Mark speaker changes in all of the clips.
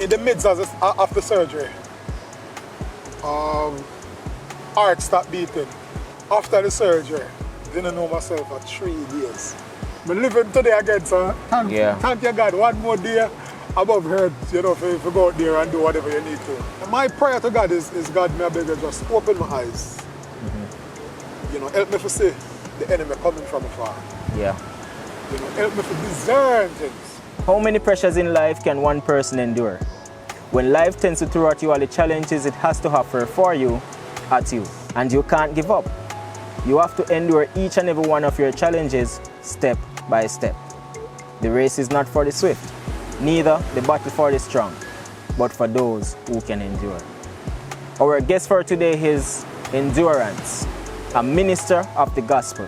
Speaker 1: in the midst of the surgery, heart stopped beating. After the surgery, didn't know myself for 3 days. But living today again, so thank you God, one more day above earth, you know, if you go out there and do whatever you need to. And my prayer to God is God, may I beg you just open my eyes. You know, help me to see the enemy coming from afar.
Speaker 2: Yeah.
Speaker 1: You know, help me to discern things.
Speaker 2: How many pressures in life can one person endure? When life tends to throw at you all the challenges it has to offer for you, at you, and you can't give up. You have to endure each and every one of your challenges step by step. The race is not for the swift, neither the battle for the strong, but for those who can endure. Our guest for today is Endurance, a minister of the gospel,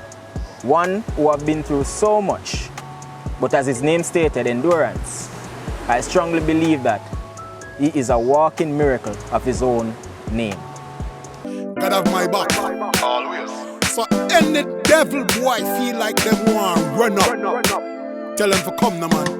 Speaker 2: one who have been through so much, but as his name stated, endurance. I strongly believe that he is a walking miracle of his own name.
Speaker 1: God have my back.
Speaker 3: Always.
Speaker 1: So any devil boy feel like them want run up. Tell them to come now, man.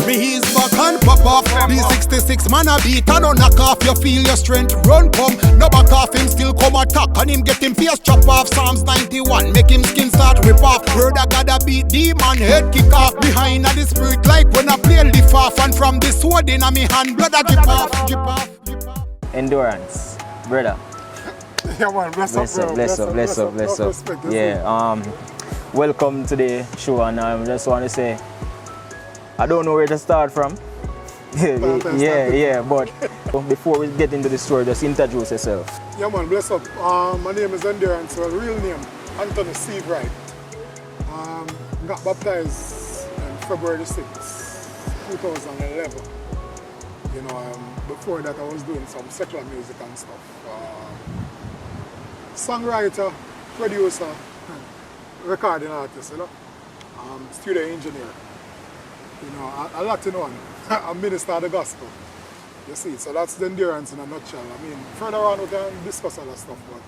Speaker 1: Me he's back and pop off. B66 man a beat and no knock off. You feel your strength run come. No back off him still come attack. And him get him face chop off. Psalms 91 make him skin start rip off. Word I gotta beat demon head kick off. Behind of the spirit like when I play lift off. And from the sword in a me hand blood a drip off. Drip off, drip off.
Speaker 2: Endurance, brother.
Speaker 1: Yeah man, bless
Speaker 2: up. Yeah, welcome to the show, and I just want to say, I don't know where to start from. But before we get into the story, just introduce yourself.
Speaker 1: Yeah man, bless up. My name is Endurance, so real name, Anthony Steve Wright. Got baptized on February 6, 2011. You know, before that I was doing some secular music and stuff. Songwriter, producer, recording artist, you know, studio engineer. You know, a lot in one. A minister of the gospel. You see, so that's the Endurance in a nutshell. I mean, further on we can discuss other stuff, but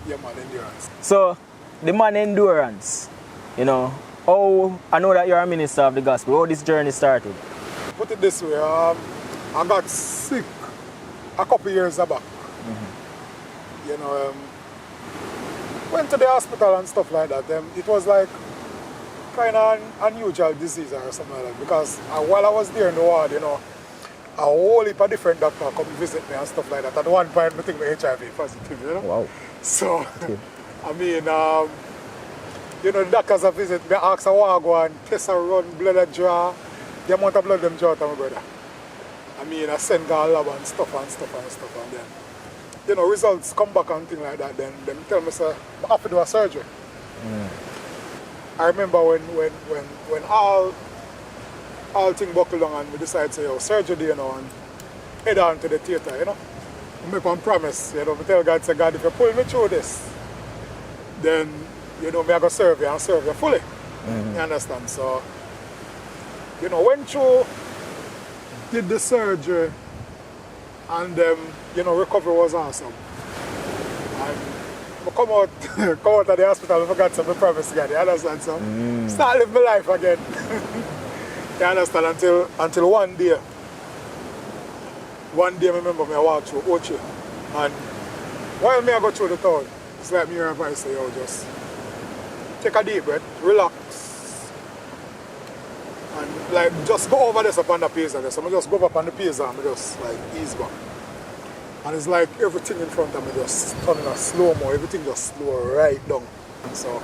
Speaker 1: yeah man, Endurance.
Speaker 2: So, the man Endurance, you know, how, I know that you're a minister of the gospel, how this journey started?
Speaker 1: Put it this way, I got sick a couple years back. You know, went to the hospital and stuff like that. It was like kind of an unusual disease or something like that, because while I was there in the ward, you know, a whole heap of different doctors come visit me and stuff like that. At one point, I think my HIV positive, you know.
Speaker 2: Wow.
Speaker 1: So, I mean, you know, the doctors have visit me, ask I want to go and test and run blood a draw. The amount of blood them draw to my brother. I mean, I send God lab and stuff, and then, you know, results come back and things like that, then them tell me, sir, I have to do a surgery. I remember when all things buckled down and we decided to say, yo, surgery, you know, and head on to the theater, you know. I make one promise, you know, I tell God, say, God, if you pull me through this, then, you know, me I go serve you and serve you fully. You understand? So, you know, went through, did the surgery, and you know, recovery was awesome. And I come out of the hospital and forgot some promise again, you understand? So start living my life again. You understand? Until one day I remember me I walked through Ochi, and while me I go through the town, it's like me hear a voice say, yo, just take a deep breath, relax, and like just go over this upon the pizza. So I just go up on the pizza and I just like ease back. And it's like everything in front of me just turning a slow-mo, everything just slow right down. So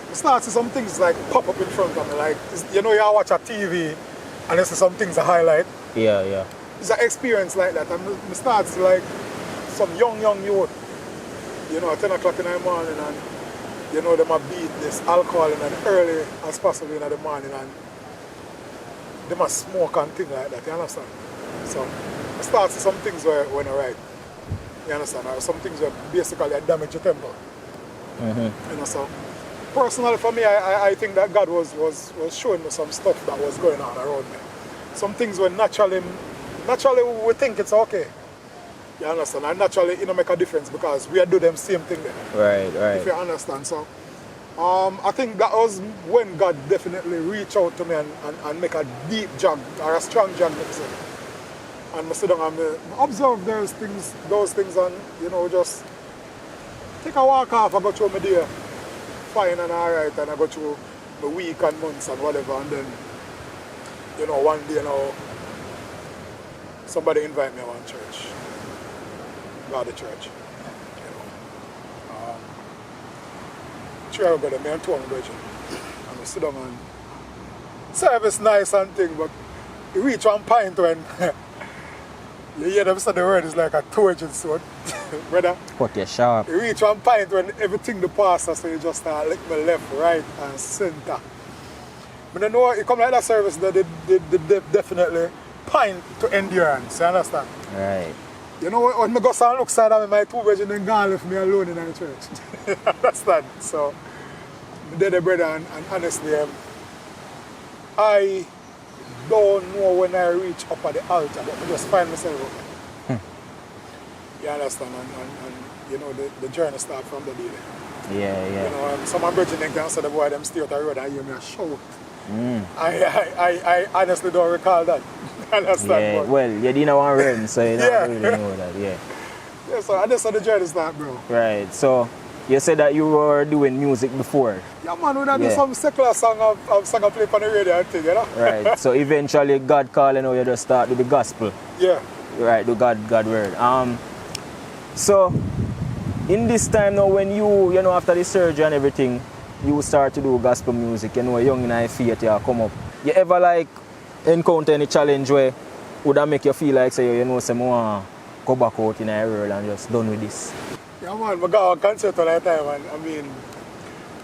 Speaker 1: I start to see some things like pop up in front of me, like, you know, you watch a TV and you see some things a highlight.
Speaker 2: Yeah.
Speaker 1: It's an experience like that, and I start to like some young youth, you know, at 10 o'clock in the morning, and you know, them a beat this alcohol in as early as possible in the morning, and them a smoke and things like that, you understand? So I start to see some things where when I write, you understand? Or some things where basically I damage the temple. You know, so personally for me, I think that God was showing me some stuff that was going on around me. Some things were naturally we think it's okay. You understand? And naturally it don't make a difference because we do them same thing there.
Speaker 2: Right.
Speaker 1: If you understand. So I think that was when God definitely reached out to me and make a deep jog or a strong jog. And I sit down and I observe those things and, you know, just take a walk off and go through my day fine and alright, and I go through my week and months and whatever, and then, you know, one day, you know, somebody invite me to one church, go to church, you know. Three hours ago, me and two of my brethren, and I sit down and service nice and thing, but you reach one point when you hear them say the word is like a two-edged sword, brother.
Speaker 2: Cut you sharp.
Speaker 1: You reach one point when everything the pastor say, you just start lick me left, right, and center. But you know, you come like that service that they definitely point to endurance, you understand?
Speaker 2: Right.
Speaker 1: You know, when I go and look side of me, my two brethren then gone left me alone in the church. Understand? So, they're the brother, and honestly, I don't know when I reach up at the altar, but I just find myself up. You understand? And you know, the journey starts from the day.
Speaker 2: Yeah.
Speaker 1: You know, some of my brethren can say the boy them stay out the road and hear me a shout. I honestly don't recall that. Understand?
Speaker 2: Yeah,
Speaker 1: but
Speaker 2: well, you didn't want to run, so you don't really know that, yeah.
Speaker 1: Yeah, so I just saw the journey start, bro.
Speaker 2: Right, so you said that you were doing music before.
Speaker 1: Yeah, man, when I do some secular song of song I play on the radio and thing, you know?
Speaker 2: Right, so eventually God calling you just start with the gospel.
Speaker 1: Yeah.
Speaker 2: Right, the God word. So, in this time now, when you know, after the surgery and everything, you start to do gospel music, you know, young in your faith, you come up. You ever like encounter any challenge where would that make you feel like, say, you know, some more go back out in the world and just done with this?
Speaker 1: Yeah, man, I got a concert all the time, and I mean,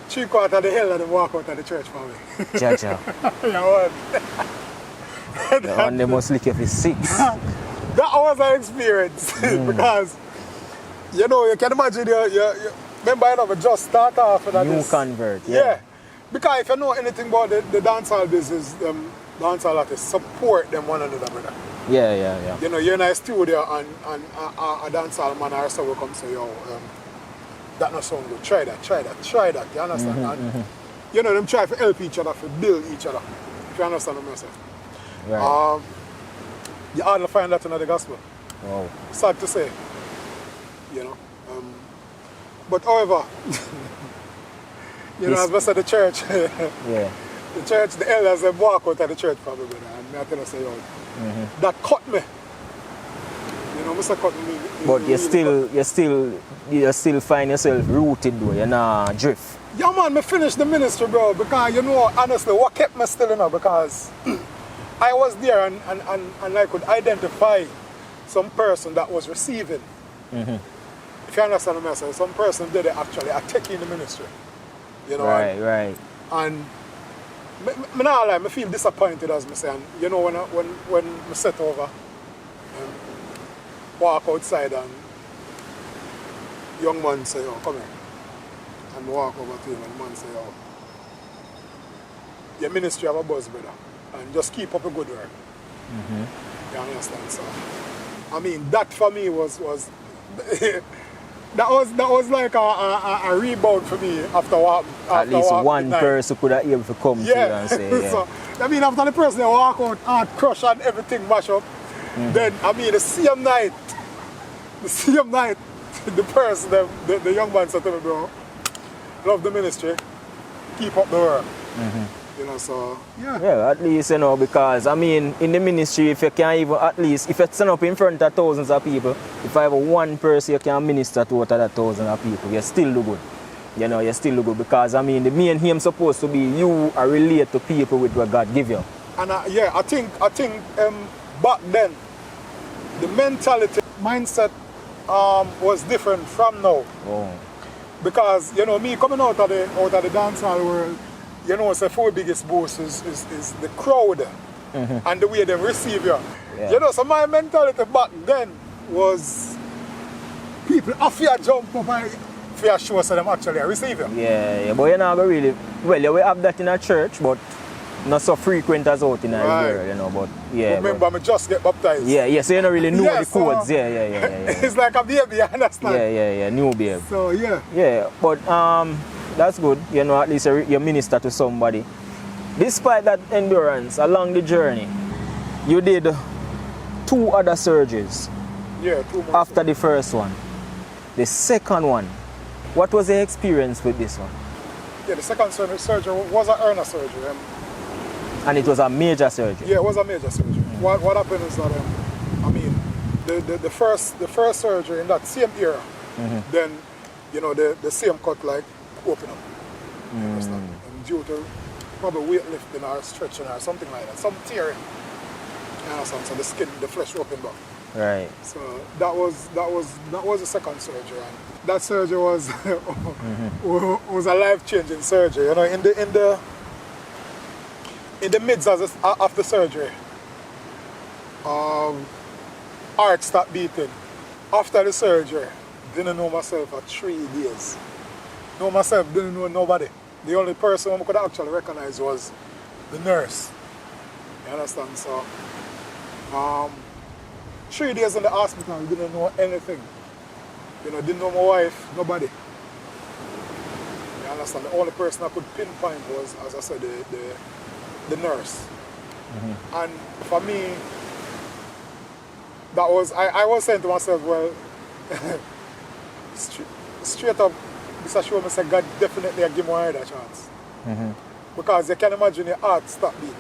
Speaker 1: 3/4 of the hell of them walk out of the church for me.
Speaker 2: Jaja.
Speaker 1: Yeah, man.
Speaker 2: The one they must lick you for 6.
Speaker 1: That was an experience because, you know, you can imagine, you remember, you know, we just start off with
Speaker 2: New
Speaker 1: this.
Speaker 2: convert,
Speaker 1: Yeah. Because if you know anything about the dancehall business, dancehall artists support them one another, brother.
Speaker 2: Yeah.
Speaker 1: You know, you're in a studio and a dancehall man or so will come say, yo, that not sound good. Try that. You understand? And, you know, them try to help each other, to build each other. If you understand what I'm saying.
Speaker 2: Right.
Speaker 1: You hardly find that in the gospel.
Speaker 2: Wow.
Speaker 1: Sad to say. You know. But however, you know, as I said, the church,
Speaker 2: Yeah.
Speaker 1: the church, the elders, they walk out of the church probably, and I tell you, say, yo, that cut me. You know, Mr. Cut me.
Speaker 2: But you still find yourself rooted though, you're not drift.
Speaker 1: Yeah, man, me finished the ministry, bro, because, you know, honestly, what kept me still, you know, because I was there and I could identify some person that was receiving. If you understand what I'm saying, some person did it actually, I take in the ministry. You know,
Speaker 2: Right.
Speaker 1: And me not lie, I feel disappointed as me say. And you know, when I set over, walk outside and young man say, "Oh, come here," and walk over to him and the man say, "Oh, your ministry have a buzz, brother, and just keep up a good work." You understand? So, I mean, that for me was that was like a rebound for me after what.
Speaker 2: At least one person could have able to come to you and say, yeah.
Speaker 1: So, I mean, after the person they walk out, heart crush and everything mash up, then, I mean, the same night, the person, the young man said to me, bro, love the ministry, keep up the work. You know, so, yeah.
Speaker 2: Yeah, at least, you know, because, I mean, in the ministry, if you can even, at least, if you stand up in front of thousands of people, if I have one person you can minister to out of that thousands of people, you still do good. You know, you still do good because, I mean, the main aim supposed to be you are relate to people with what God give you.
Speaker 1: And yeah, I think back then, the mentality, mindset was different from now.
Speaker 2: Oh.
Speaker 1: Because, you know, me coming out of the dancehall world, you know, the four biggest boost is the crowd and the way they receive you.
Speaker 2: Yeah.
Speaker 1: You know, so my mentality back then was people after jump up and fear show so them actually receive you.
Speaker 2: Yeah, but you're not really, well, you will have that in a church, but not so frequent as out in a world, you know, but yeah.
Speaker 1: Remember, I just get baptized.
Speaker 2: Yeah, so you don't really know the codes.
Speaker 1: So
Speaker 2: Yeah.
Speaker 1: It's like a baby, you understand?
Speaker 2: Yeah, new babe.
Speaker 1: So, yeah.
Speaker 2: Yeah, but That's good. You know, at least you minister to somebody. Despite that endurance along the journey, you did 2 other surgeries.
Speaker 1: Yeah, 2 more.
Speaker 2: After the first one. The second one, what was the experience with this one?
Speaker 1: Yeah, the second surgery was a hernia surgery.
Speaker 2: And it was a major surgery?
Speaker 1: Yeah, it was a major surgery. What happened is that, I mean, the first surgery in that same era, then, you know, the same cut like open up. You understand? And due to probably weightlifting or stretching or something like that, some tearing. You understand? So the skin, the flesh opened up.
Speaker 2: Right.
Speaker 1: So that was the second surgery. And that surgery was was a life-changing surgery. You know, in the midst of the surgery, heart stopped beating. After the surgery, didn't know myself for 3 days. Know myself, didn't know nobody. The only person I could actually recognize was the nurse. You understand? So 3 days in the hospital, didn't know anything. You know, didn't know my wife, nobody. You understand? The only person I could pinpoint was, as I said, the nurse. And for me, that was, I was saying to myself, well, straight up, this showed me that God definitely give my head a chance. Because you can imagine your heart stop beating.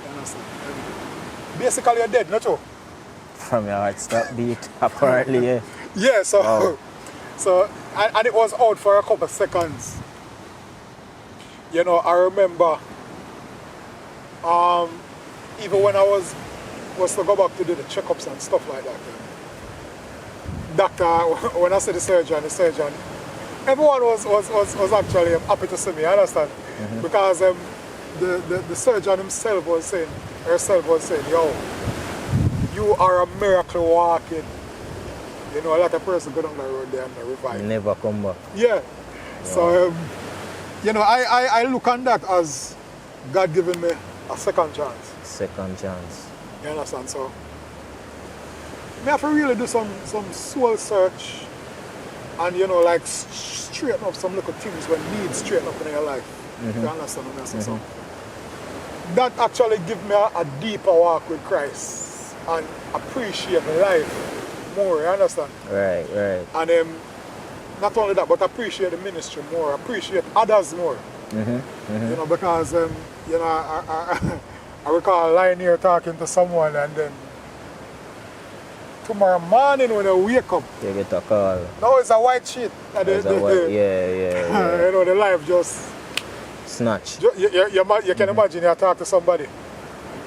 Speaker 1: You understand? And basically you're dead, not true?
Speaker 2: From your heart stop beat, apparently, yeah.
Speaker 1: Yeah, so,
Speaker 2: wow.
Speaker 1: So and it was out for a couple of seconds. You know, I remember, even when I was to go back to do the checkups and stuff like that, doctor, when I said the surgeon, everyone was actually happy to see me, you understand? Because the surgeon himself was saying, yo, you are a miracle walking. You know, a lot of person go down the road there and they revive.
Speaker 2: Never come back.
Speaker 1: Yeah.
Speaker 2: Wow.
Speaker 1: So, you know, I look on that as God giving me a second chance.
Speaker 2: Second chance.
Speaker 1: You understand? So, I have to really do some soul search and, you know, like straighten up some little things when need straighten up in your life. You understand what I'm saying? So, that actually give me a deeper walk with Christ and appreciate life more, you understand?
Speaker 2: Right, right.
Speaker 1: And not only that, but appreciate the ministry more, appreciate others more. You know, because, you know, I recall lying here talking to someone and then tomorrow morning when I wake up,
Speaker 2: you get a call.
Speaker 1: no, it's a white sheet. And
Speaker 2: Yeah.
Speaker 1: you know, the life just
Speaker 2: snatch.
Speaker 1: You can imagine you talk to somebody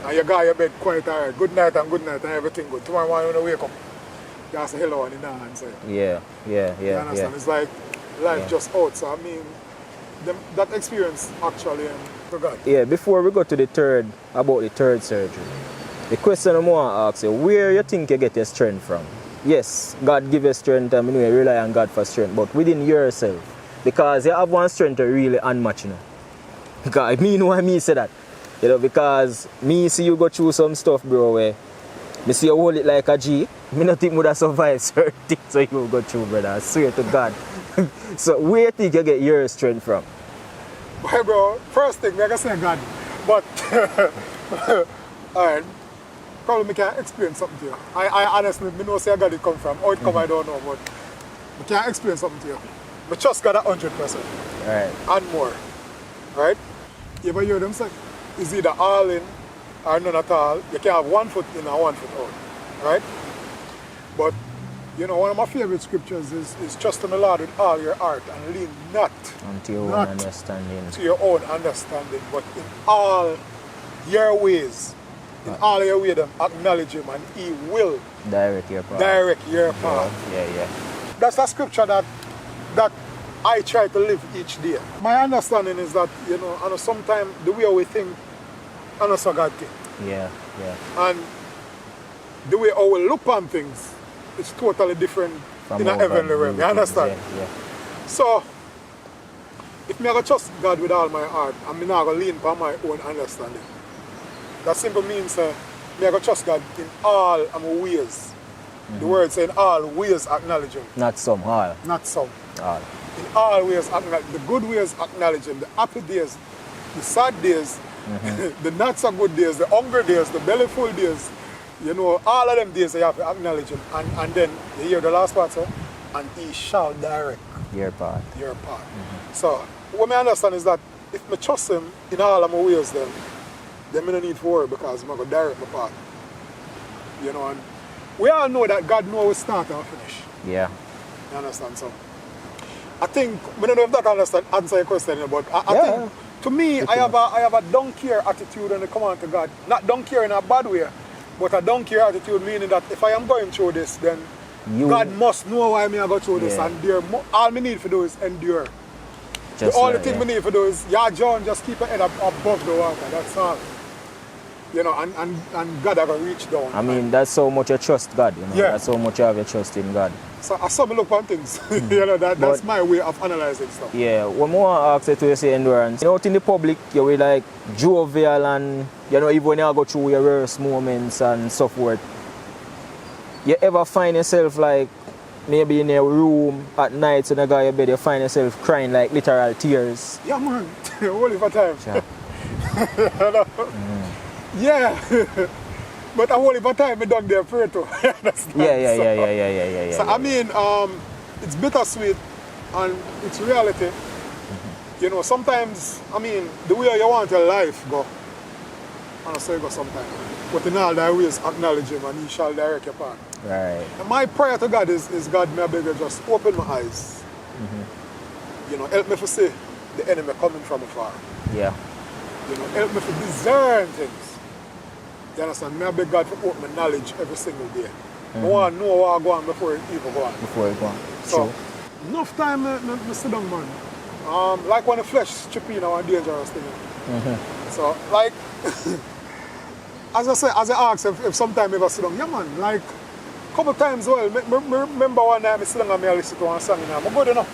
Speaker 1: and you got your bed quite alright, good night and everything good. Tomorrow morning when I wake up, you ask hello and you don't answer.
Speaker 2: Yeah.
Speaker 1: You understand? It's like life just out. So I mean, that experience actually forgot.
Speaker 2: Yeah, before we go to the third surgery, the question I want to ask you, where you think you get your strength from? Yes, God give you strength, I mean, you rely on God for strength, but within yourself, because you have one strength to really unmatch, you know. Because me know why me say that. You know, because me see you go through some stuff, bro, where me see you hold it like a G. Me not think would have survived certain things so you go through, brother. I swear to God. So where do you think you get your strength from?
Speaker 1: Boy, bro, first thing, like I say God. But, alright, probably me can explain something to you. I honestly, me know say God it come from. How it come, I don't know, but I can explain something to you. But just got 100%.
Speaker 2: Right.
Speaker 1: And more. Right? You ever hear them say, it's either all in or none at all. You can have 1 foot in and 1 foot out. Right? But, you know, one of my favorite scriptures is trust in the Lord with all your heart and lean not
Speaker 2: unto your own understanding.
Speaker 1: To your own understanding, but in all your ways, in all your ways, acknowledge Him and He will
Speaker 2: direct your path. Yeah.
Speaker 1: That's a scripture that I try to live each day. My understanding is that, you know, and sometimes the way we think, and also God think.
Speaker 2: Yeah.
Speaker 1: And the way how we look on things, it's totally different in a heavenly realm. You understand?
Speaker 2: Yeah.
Speaker 1: So, if me I trust God with all my heart, and me not going to lean on my own understanding, that simply means me I trust God in all my ways. The word saying all ways acknowledge Him.
Speaker 2: Not some, all.
Speaker 1: Not some.
Speaker 2: All.
Speaker 1: in all ways, the good ways acknowledge him, the happy days, the sad days, the not so good days, the hungry days, the belly full days. You know, all of them days you have to acknowledge him. And then you hear the last part, sir, and he shall direct
Speaker 2: Your part.
Speaker 1: your path. So what I understand is that if I trust him in all of my ways, then I don't need to worry because I'm going to direct my path. You know, and we all know that God knows we start and finish.
Speaker 2: Yeah.
Speaker 1: You understand? So I think, I don't know if that answer your question, but I think, to me, I have a don't care attitude when it comes to God. Not don't care in a bad way, but a don't care attitude meaning that if I am going through this, then God must know why I go through this, and all I need to do is endure. The only thing we need to do is, John, just keep your head above the water, that's all. You know, and God will reach down.
Speaker 2: I mean, that's so much you trust God, you know.
Speaker 1: Yeah.
Speaker 2: That's so much you have your trust in God.
Speaker 1: So I saw me look on things. You know, that's my way of analyzing stuff.
Speaker 2: Yeah, when I want to ask you to say endurance, you know, out in the public, you will like jovial and, you know, even when you go through your worst moments and so forth, you ever find yourself like, maybe in your room at night when you go to your bed, you find yourself crying like literal tears?
Speaker 1: Yeah, man. Only for time.
Speaker 2: Sure.
Speaker 1: You know? Yeah. But I only for time I done there prayer too.
Speaker 2: Yeah.
Speaker 1: So I mean, it's bittersweet and it's reality. You know, sometimes, I mean, the way you want your life go, and so you go sometimes. But in all thy ways acknowledge him and he shall direct your path.
Speaker 2: Right.
Speaker 1: And my prayer to God is God, may I beg you just open my eyes. You know, help me to see the enemy coming from afar.
Speaker 2: Yeah.
Speaker 1: You know, help me to discern things. You understand? May I beg God to open my knowledge every single day. I want to know what I go on before it even go on.
Speaker 2: Before it go on.
Speaker 1: So, enough time I sit down, man. Like when the flesh chip in a dangerous thing. So, like, as I ask if sometime I ever sit down, yeah, man, like, a couple times, well, remember one night I sit down and I listen to one song, and I'm good enough.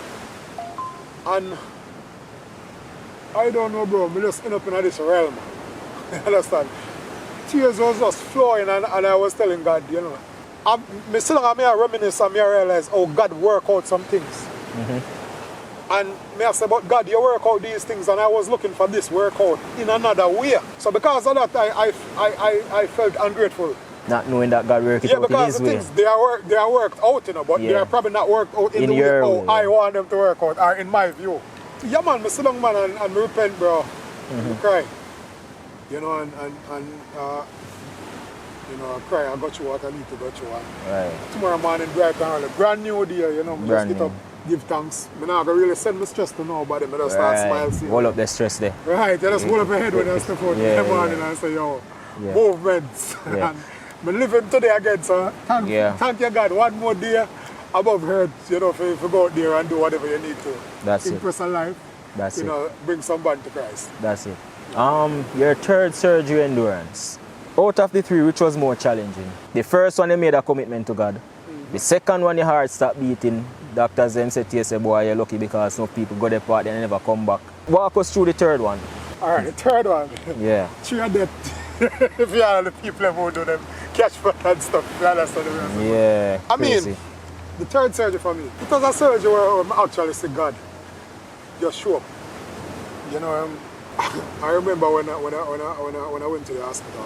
Speaker 1: And I don't know, bro, I just end up in this realm. You understand? Tears was just flowing, and I was telling God, you know, I sit down and I reminisce and I realize, oh, God work out some things. And I say, but God, you work out these things, and I was looking for this workout in another way. So because of that, I felt ungrateful.
Speaker 2: Not knowing that God worked it out in His way.
Speaker 1: Yeah, because the things, they are worked out, you know, but they are probably not worked out in the way how I want them to work out, or in my view. Yeah, man, I sit down, man, and repent, bro. I cry. You know, and you know, I cry, I got through what I need to go through.
Speaker 2: Right.
Speaker 1: Tomorrow morning, bright and early, brand new day, you know, just get up, give thanks. I'm not going to really send my stress to nobody, I just start smiling.
Speaker 2: Hold up the stress there.
Speaker 1: Right, you just hold up your head when you step out in the morning and say, yo, movements. And I'm living today again, so thank you, God, one more day above hurt, you know, if you go out there and do whatever you need to.
Speaker 2: That's
Speaker 1: impress a life.
Speaker 2: That's
Speaker 1: you know, bring somebody to Christ.
Speaker 2: That's it. Your third surgery endurance. Out of the three, which was more challenging? The first one, you made a commitment to God. The second one, your heart stopped beating. Doctors then said to you, say, boy, you're lucky because no people go there part and never come back. Walk us through the third one.
Speaker 1: All right, the third one.
Speaker 2: Yeah.
Speaker 1: Three of them. If you are the people who do them, catch foot and stuff. You understand?
Speaker 2: Yeah.
Speaker 1: I mean, the third surgery for me, it was a surgery where I actually see God just show up. You know, I remember when I went to the hospital.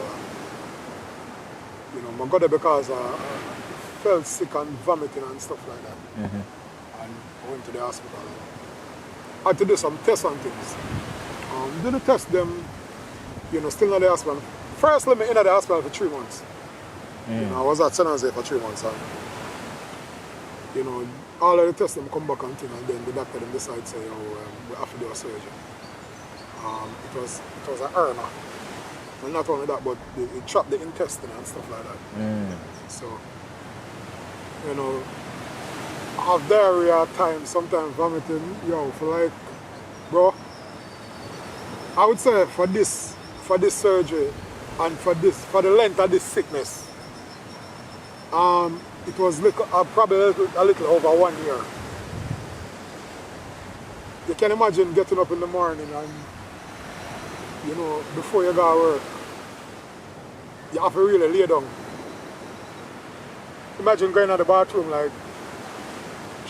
Speaker 1: You know, I got there because I felt sick and vomiting and stuff like that. And I went to the hospital. I had to do some tests and things. Did the test them, you know, still in the hospital. First, let me in the hospital for 3 months. You know, I was at San Jose for 3 months. And, you know, all of the tests them come back and thing, and then the doctor them decide say, oh, we have to do a surgery. It was an hernia. And not only that, but it trapped the intestine and stuff like that. So, you know, I have diarrhea at times, sometimes vomiting, yo, for like, bro, I would say for this surgery and for the length of this sickness, it was probably a little over 1 year. You can imagine getting up in the morning and, you know, before you go to work, you have to really lay down. Imagine going to the bathroom like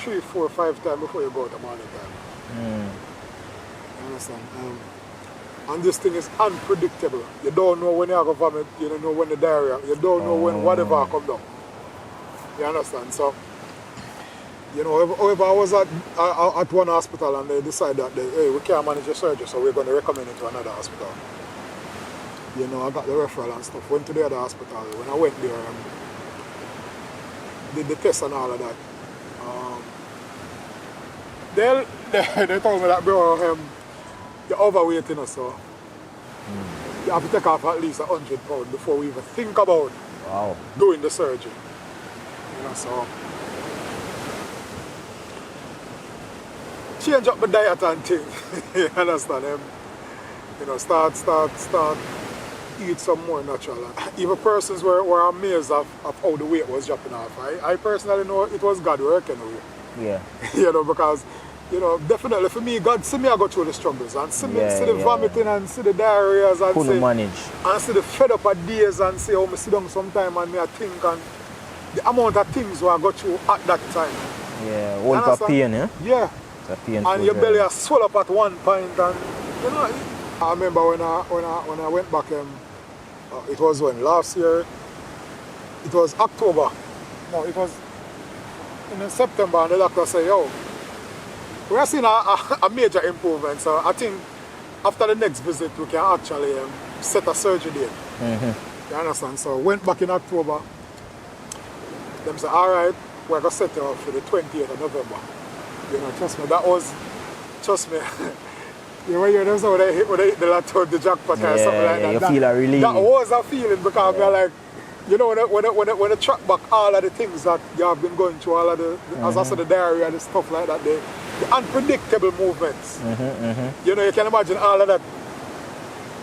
Speaker 1: 3, 4, 5 times before you go out the morning time. You understand? And this thing is unpredictable. You don't know when you have a vomit, you don't know when the diarrhea, you don't know when whatever come down. You understand? So, you know, if I was at one hospital and they decide that, hey, we can't manage your surgery, so we're going to recommend it to another hospital. You know, I got the referral and stuff, went to the other hospital. When I went there, did the test and all of that. They told me that, bro, you're overweight, you know, so you have to take off at least 100 pounds before we even think about doing the surgery. You know, so change up the diet and things. You understand? You know, start eat some more natural. Even persons were amazed of how the weight was dropping off. I personally know it was God working away.
Speaker 2: Yeah.
Speaker 1: You know, because, you know, definitely for me, God see me I go through the struggles and see the vomiting and see the diarrheas and
Speaker 2: couldn't manage.
Speaker 1: And see the fed up of days and see how I sit down sometime and me I think and the amount of things I go through at that time.
Speaker 2: Yeah, all for pain, yeah?
Speaker 1: Yeah. And your belly has swell up at one point and, you know, I remember when I went back, it was last year, it was October. No, it was in September and the doctor said, yo, we are seeing a major improvement, so I think after the next visit we can actually set a surgery date. You understand? So went back in October. Them said, all right, we're going to set it up for the 28th of November. You know, trust me, you know, when you know when they hit the lotto, the jackpot or something like that.
Speaker 2: You feel a relief.
Speaker 1: That was a feeling because we're like, you know, when you track back all of the things that you have been going through, all of the, as I said, the diarrhea and the stuff like that, the unpredictable movements. You know, you can imagine all of that.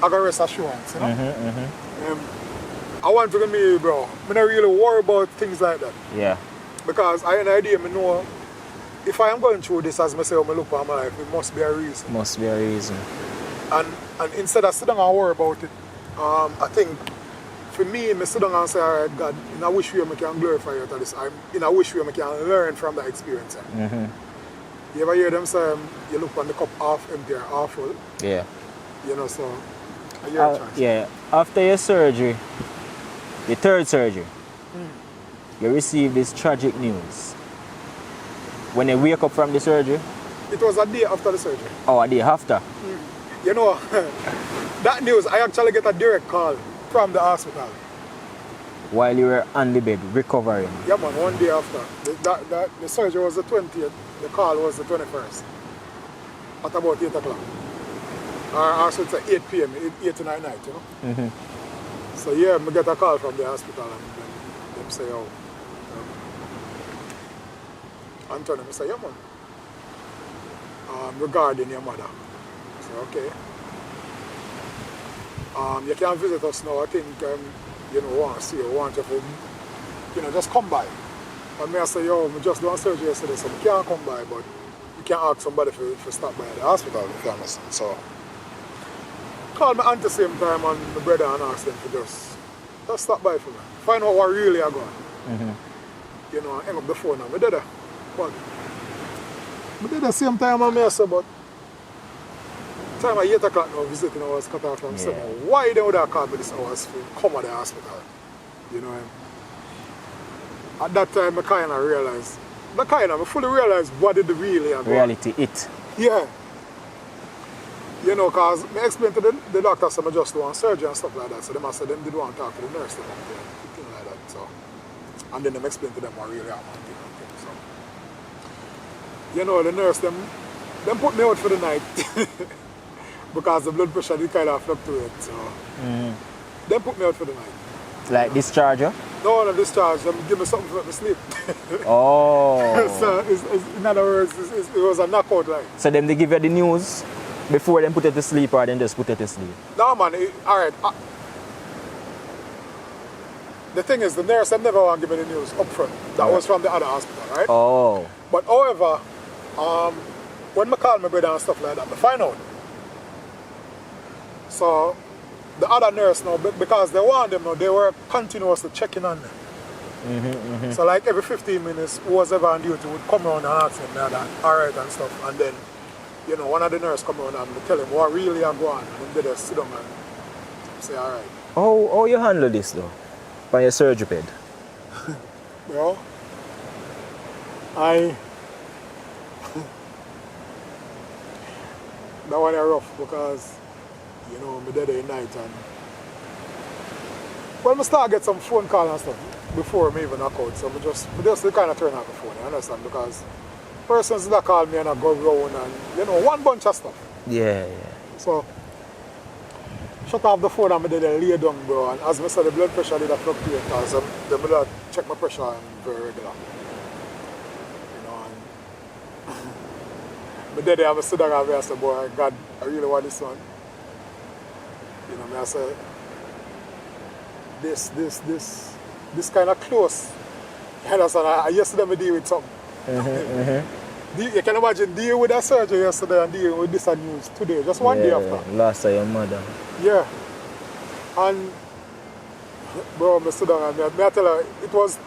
Speaker 1: I got rest assurance, you know. I want to me, bro. I don't really worry about things like that.
Speaker 2: Yeah.
Speaker 1: Because I have an idea, I know if I am going through this as myself, I look at my life, it must be a reason.
Speaker 2: Must be a reason.
Speaker 1: And instead of sitting and worry about it, I think for me, I sit down and say, all right, God, in a wish way I can glorify you at this time. In a wish way I can learn from that experience. You ever hear them say, you look on the cup half empty or half full?
Speaker 2: Yeah.
Speaker 1: You know, so I hear a chance.
Speaker 2: Yeah. After your surgery, the third surgery, you received this tragic news. When you wake up from the surgery?
Speaker 1: It was a day after the surgery.
Speaker 2: Oh, a day after?
Speaker 1: You know, that news, I actually get a direct call from the hospital.
Speaker 2: While you were on the bed, recovering?
Speaker 1: Yeah, man, one day after. The surgery was the 20th, the call was the 21st. At about 8 o'clock. Or I should say 8 p.m., 8 to 9 night, you know? So yeah, I get a call from the hospital and they say, oh, Anthony, I say, yeah, man. Regarding your mother. I say, okay. You can visit us now. I think, you know, want to see you, want you to, you know, just come by. And me I say, yo, I just done surgery yesterday, so we can't come by, but you can ask somebody to stop by at the hospital, if you understand. So, call my aunt the same time and my brother and ask them to just stop by for me. Find out what really are going. You know, hang up the phone and I did that. But I did the same time I say, but time at 8 o'clock now visiting, I was cut off from 7. Why they would have called me this hours to come at the hospital? You know, at that time I kind of realized, I fully realized what did really happen.
Speaker 2: Reality it.
Speaker 1: Yeah. You know, because I explained to the doctor, so I just do surgery and stuff like that. So they said them did want to talk to the nurse, things like that. So, and then they explained to them what really happened. So, you know, the nurse, them put me out for the night. Because the blood pressure did kind of fluctuate, so they put me out for the night.
Speaker 2: Like discharge you?
Speaker 1: No, discharge. Them give me something for me to sleep.
Speaker 2: Oh.
Speaker 1: So in other words, it was a knockout line.
Speaker 2: So them they give you the news before them put you to sleep or then just put you to sleep?
Speaker 1: No man, alright. The thing is, the nurse them never want to give me the news up front. That was from the other hospital, right?
Speaker 2: Oh.
Speaker 1: But however, when I call my brother and stuff like that, I find out. So the other nurse now, because they want them now, they were continuously checking on them. So like every 15 minutes, who was ever on duty would come around and ask him that, alright and stuff. And then, you know, one of the nurses come around and tell him what really are going on. And then they just sit down and say, alright.
Speaker 2: How you handle this though? On your surgery bed?
Speaker 1: Well, that one is rough because, you know, I'm dead at night and well, I start get some phone call and stuff before me even knock out. So I just kind of turn off the phone, you understand? Because persons that call me and I go around and, you know, one bunch of stuff.
Speaker 2: Yeah.
Speaker 1: So, shut off the phone and I did lay down, bro. And as I said, the blood pressure did fluctuate because I check my pressure and very regular. You know, and I did it, I sit down and I said, boy, God, I really want this one. You know, I said, this kind of close. You understand? Yesterday I deal with something. You can imagine dealing with that surgery yesterday and dealing with this news today, just one day after.
Speaker 2: Lost of your mother.
Speaker 1: Yeah. And bro, I sit down and I tell her, it was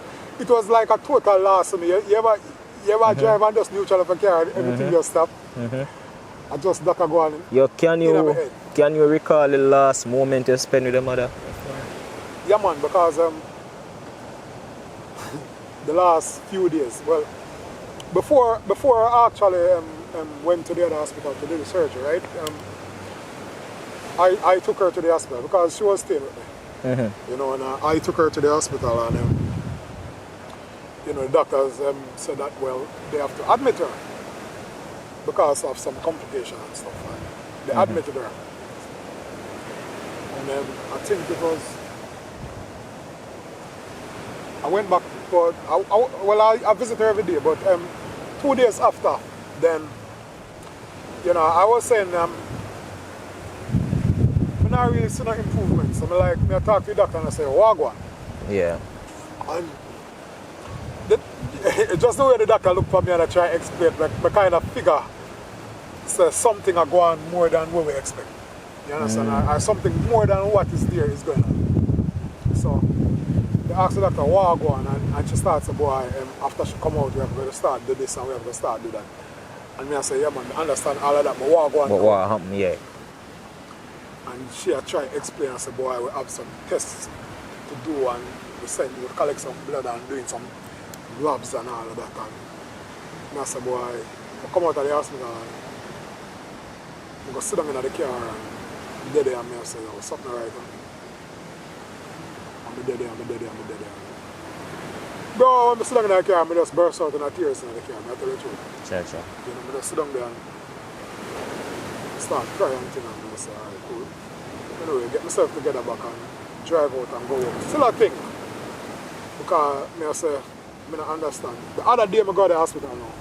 Speaker 1: like a total loss to me. You ever drive and just neutral of a car and everything just stop? I just duck and go on.
Speaker 2: Can you recall the last moment you spent with your mother?
Speaker 1: Yeah man, because the last few days, well, before I actually went to the other hospital to do the surgery, right? I took her to the hospital because she was staying with me. You know, and I took her to the hospital and you know, the doctors said that, well, they have to admit her because of some complications and stuff. And they admitted her. And I think it was, I went back, but I visit her every day, but 2 days after, then, you know, I was saying, I'm not really seeing no improvements. So I talk to the doctor and I say, Wagwan.
Speaker 2: Yeah.
Speaker 1: And just the way the doctor looked for me and I try to explain, I kind of figure something are going more than what we expect. You understand? Or something more than what is there is going on. So they asked the doctor, Wagwan, and she starts to boy, after she come out, we have to start do this and we have to start do that. And I say, yeah man, I understand all of that, but Wagwan.
Speaker 2: But what happened, yeah.
Speaker 1: And she tried to explain and said, boy, we have some tests to do and we collect some blood and doing some labs and all of that. And I said, boy, I come out of the hospital and I go sit down in the car and I'm dead there and I say, oh, something right. I'm dead there. Bro, when I sit down in the car, I just burst out in tears in the car, I tell you the truth.
Speaker 2: Sure.
Speaker 1: You know, I just sit down there and start crying and things and I say, alright, cool. Anyway, get myself together back and drive out and go home. Still I think, because I say, I don't understand. The other day I go to the hospital now.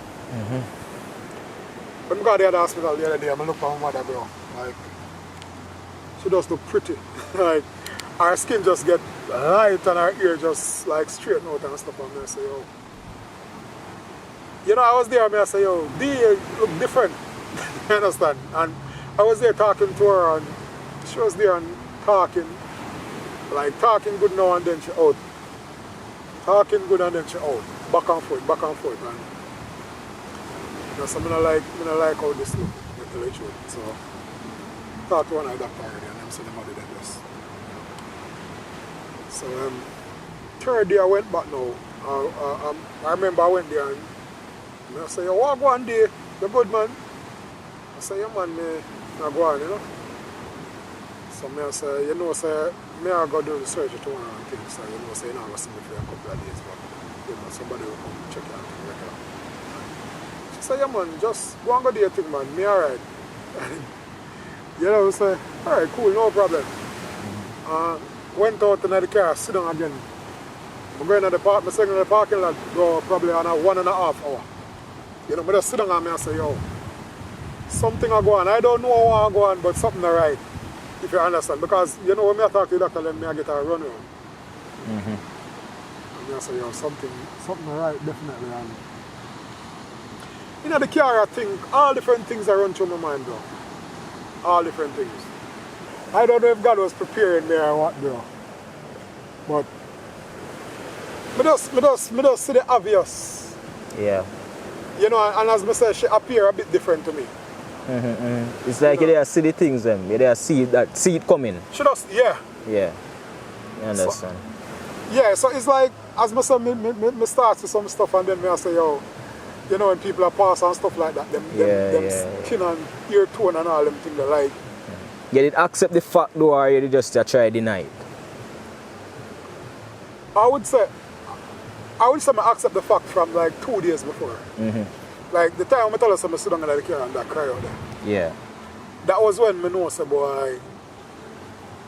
Speaker 1: When I go to the hospital the other day, I look at my mother, bro. Like, she just look pretty. Like, her skin just get light and her ear just like straighten out and stuff. And I say, yo. You know, I was there and I say, yo, D look different. You understand? And I was there talking to her and she was there and talking good now and then she out. Talking good and then she out. Back and forth. And that's something I like how this look, to tell you the truth. So I talked to one of the doctor already and them said them had the best. So third day I went back now. I remember I went there and I say, yo, what go on day? You're good man. I say, yeah man, I go on, you know. So I say, you know, say, I go do the surgery tomorrow and things. So you know, say, you know, I was see me for a couple of days, but you know, somebody will come check it out and work it out. She said, yeah man, just go and go do your thing, man. Me alright. You know, say, alright, cool, no problem. Went out in the car, sit down again. I'm going to the parking lot, go probably on a 1.5 hour. You know, I just sit down and I say, yo, something are going on. I don't know what are going on, but something are right. If you understand. Because, you know, when I talk to the doctor, then I get a run around. And I say, yo, something are right, definitely. And you know, the car, I think, all different things are run through my mind, bro. All different things. I don't know if God was preparing me or what, bro. But Me just see the obvious.
Speaker 2: Yeah.
Speaker 1: You know, and as I say, she appear a bit different to me.
Speaker 2: It's like you there see the things them. You there see it coming.
Speaker 1: She just, yeah.
Speaker 2: Yeah. You understand.
Speaker 1: So it's like, as I say, me start with some stuff and then I say, yo, you know, when people are pass and stuff like that, them skin and ear tone and all them things they like.
Speaker 2: You did accept the fact though, or you did just try to deny it?
Speaker 1: I would say I accept the fact from like 2 days before. Like the time I tell us I sit down in the car and I cry out there.
Speaker 2: Yeah.
Speaker 1: That was when I know, say, boy,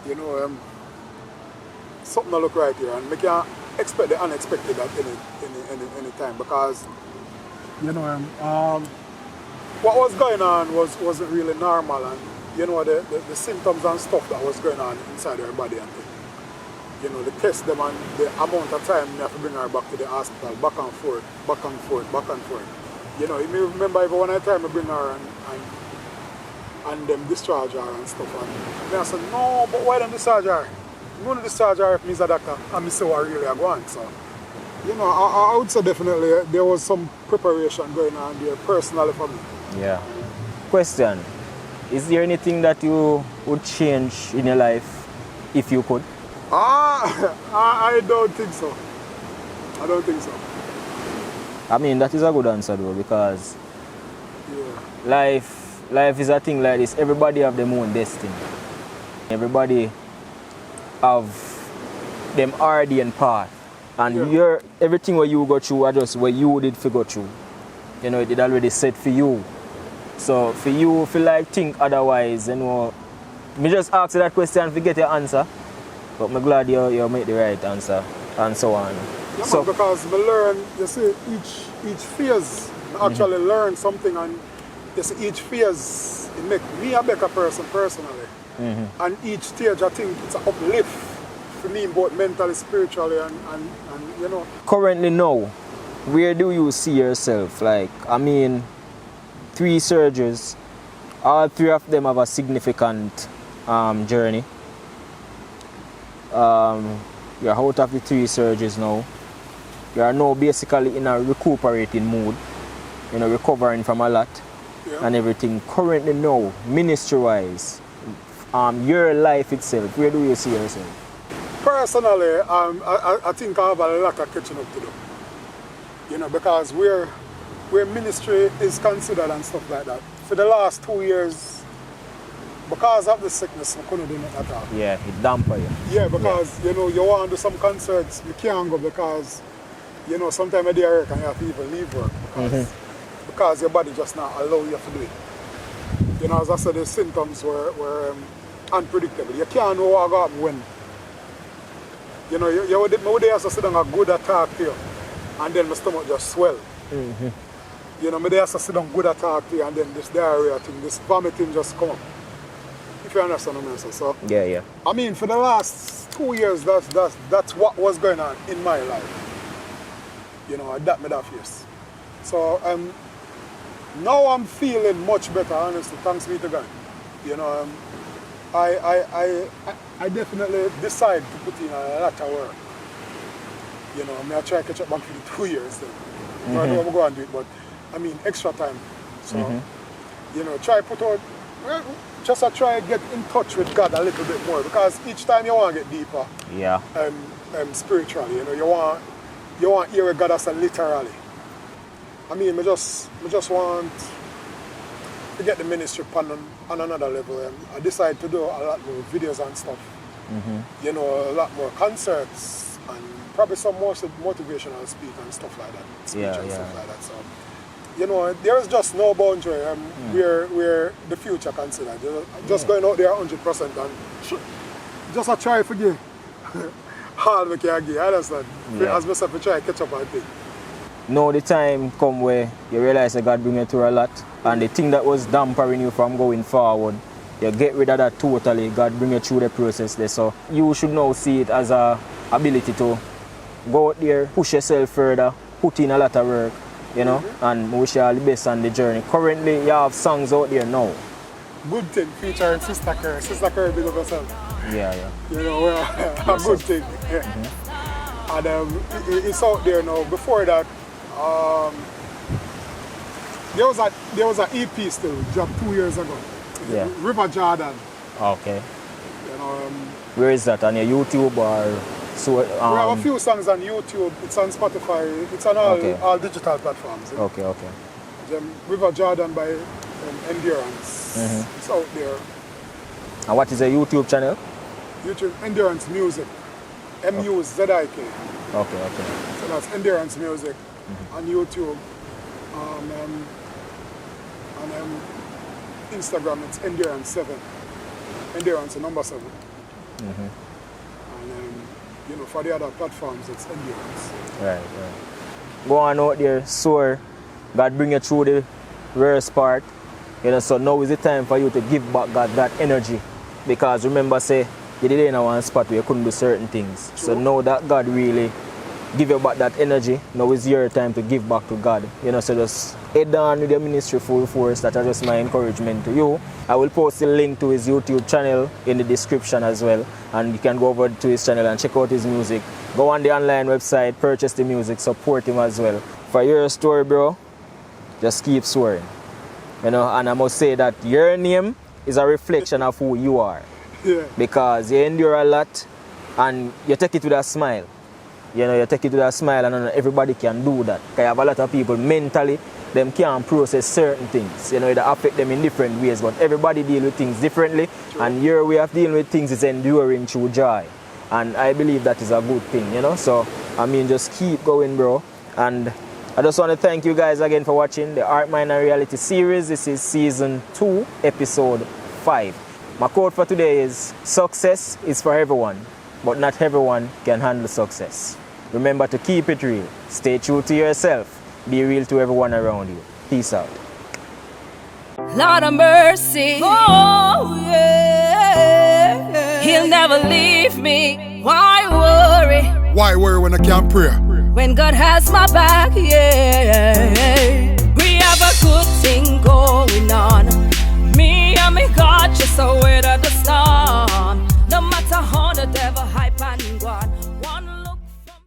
Speaker 1: you know, something don't look right here, and I can't expect the unexpected at any time, because, you know, what was going on wasn't really normal, and you know the symptoms and stuff that was going on inside her body, and you know, the test them and the amount of time you have to bring her back to the hospital, back and forth. You know, you remember even one time I bring her and them discharge her and stuff, and I said, no, but why don't discharge her? I'm going to discharge her if me's a doctor and me say what really I want. So, you know, I would say definitely there was some preparation going on there personally for me.
Speaker 2: Yeah. Question, is there anything that you would change in your life if you could?
Speaker 1: I don't think so. I don't think so.
Speaker 2: I mean, that is a good answer though, because life is a thing like this. Everybody have their own destiny. Everybody have them RD path. And everything where you go through are just where you did figure through. You know, it did already set for you. So for you, if you like think otherwise, you know, me just ask you that question to get your answer. But I'm glad you make the right answer and so on.
Speaker 1: Yeah, so, because I learn, you see, each phase, I actually learn something, and you see, each phase, it make me a better person personally. And each stage, I think it's an uplift for me, both mentally, spiritually, and you know.
Speaker 2: Currently now, where do you see yourself? Like, I mean, 3 surgeries, all 3 of them have a significant journey. You're out of the 3 surgeries now. You are now basically in a recuperating mood, you know, recovering from a lot and everything. Currently now, ministry-wise, your life itself, where do you see yourself?
Speaker 1: Personally, I think I have a lot of catching up to do. You know, because where ministry is considered and stuff like that. For the last 2 years, because of the sickness, I couldn't do it at all.
Speaker 2: Yeah, it damper you.
Speaker 1: Yeah, because, you know, you want to do some concerts, you can't go because, you know, sometimes a day work and you have to even leave work because your body just not allow you to do it. You know, as I said, the symptoms were unpredictable. You can't know what will happen when. You know, you would have to sit down a good attack to you, and then my stomach just swell. You know, I have to sit down good attack to you, and then this diarrhea thing, this vomiting just come up. If you understand what I'm saying. So,
Speaker 2: yeah.
Speaker 1: I mean, for the last 2 years, that's what was going on in my life. You know, that made that face. So, now I'm feeling much better, honestly, thanks be to God. You know, I definitely decide to put in a lot of work. You know, I try to catch up back for the 2 years then. I don't want to go and do it, but I mean, extra time. So, you know, try put out, just try to get in touch with God a little bit more, because each time you want to get deeper.
Speaker 2: Yeah.
Speaker 1: Spiritually, you know, you want to hear God as a literally. I mean, I just want to get the ministry on another level. I decided to do a lot more videos and stuff. You know, a lot more concerts and probably some more motivational speak and stuff like that. Stuff like that. So, you know, there's just no boundary where the future considered. Just going out there 100% and just try to forgive all we can give. I understand. As myself, I try to catch up on things.
Speaker 2: Now the time come where you realize that God bring you through a lot, and the thing that was dampering you from going forward, you get rid of that totally. God bring you through the process there. So you should now see it as a ability to go out there, push yourself further, put in a lot of work, you know, and wish you all the best on the journey. Currently, you have songs out there now.
Speaker 1: Good thing featuring Sister Kerr. Sister Kerr, big up yourself.
Speaker 2: Yeah.
Speaker 1: You know, a good thing. Yeah. And it's out there now. Before that, there was an EP still dropped 2 years ago.
Speaker 2: Yeah.
Speaker 1: River Jordan.
Speaker 2: Okay.
Speaker 1: You know,
Speaker 2: Where is that? On your YouTube or so?
Speaker 1: we have a few songs on YouTube. It's on Spotify. It's on all digital platforms. You know?
Speaker 2: Okay.
Speaker 1: River Jordan by Endurance. It's out there.
Speaker 2: And what is a YouTube channel?
Speaker 1: YouTube Endurance Music. MUZIK.
Speaker 2: Okay.
Speaker 1: So that's Endurance Music on YouTube. On Instagram, it's Endurance7. Endurance number 7. And you know, for the other platforms, it's Endurance.
Speaker 2: Right. Go on out there, soar. God bring you through the worst part. You know, so now is the time for you to give back God that energy. Because remember, say, you did in one spot where you couldn't do certain things. True. So now that God really give you back that energy, now is your time to give back to God. You know, so just head on with your ministry full force. That's just my encouragement to you. I will post a link to his YouTube channel in the description as well. And you can go over to his channel and check out his music. Go on the online website, purchase the music, support him as well. For your story, bro, just keep soaring. You know, and I must say that your name is a reflection of who you are.
Speaker 1: Yeah.
Speaker 2: Because you endure a lot and you take it with a smile. You know, you take it with a smile, and everybody can do that. Because you have a lot of people mentally, them can't process certain things. You know, it affect them in different ways, but everybody deal with things differently. True. And your way of dealing with things is enduring through joy. And I believe that is a good thing, you know. So, I mean, just keep going, bro. And I just want to thank you guys again for watching the Heart Mind Reality series. This is season 2, episode 5. My quote for today is, success is for everyone, but not everyone can handle success. Remember to keep it real. Stay true to yourself. Be real to everyone around you. Peace out.
Speaker 3: Lord of mercy. Oh, yeah. He'll never leave me. Why worry?
Speaker 1: Why worry when I can't pray?
Speaker 3: When God has my back, yeah.